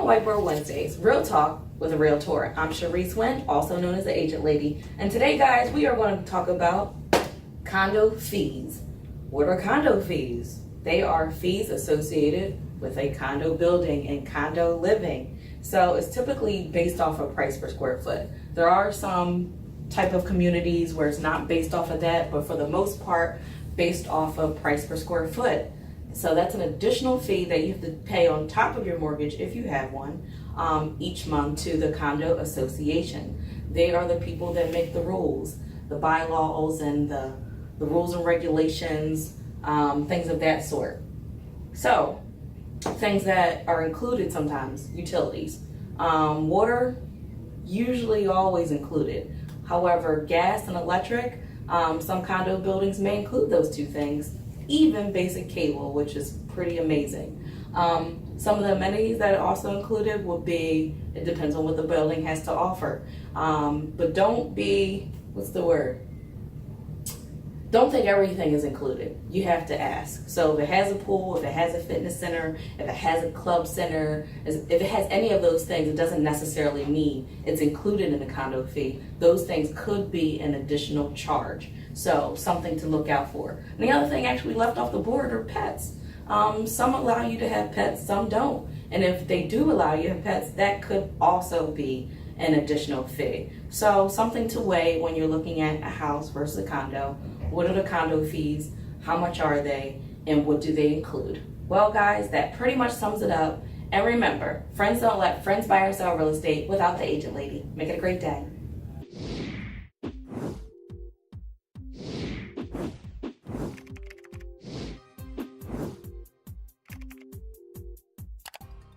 to Whiteboard Wednesdays, Real Talk with a Realtor. I'm Sharice Wynn, also known as the Agent Lady. And today, guys, we are going to talk about condo fees. What are condo fees? They are fees associated with a condo building and condo living. So it's typically based off of price per square foot. There are some type of communities where it's not based off of that, but for the most part, based off of price per square foot. So that's an additional fee that you have to pay on top of your mortgage, if you have one, each month to the condo association. They are the people that make the rules, the bylaws and the rules and regulations, things of that sort. So things that are included sometimes, utilities. Water, usually always included. However, gas and electric, some condo buildings may include those two things. Even basic cable, which is pretty amazing. Some of the amenities that are also included would be, it depends on what the building has to offer. But don't be, don't think everything is included. You have to ask. So if it has a pool, if it has a fitness center, if it has a club center, if it has any of those things, it doesn't necessarily mean it's included in the condo fee. Those things could be an additional charge. So something to look out for. And the other thing actually left off the board are pets. Some allow you to have pets, some don't. And if they do allow you to have pets, that could also be an additional fee. So something to weigh when you're looking at a house versus a condo. What are the condo fees? How much are they? And what do they include? Well, guys, that pretty much sums it up. And remember, friends don't let friends buy or sell real estate without the agent lady. Make it a great day.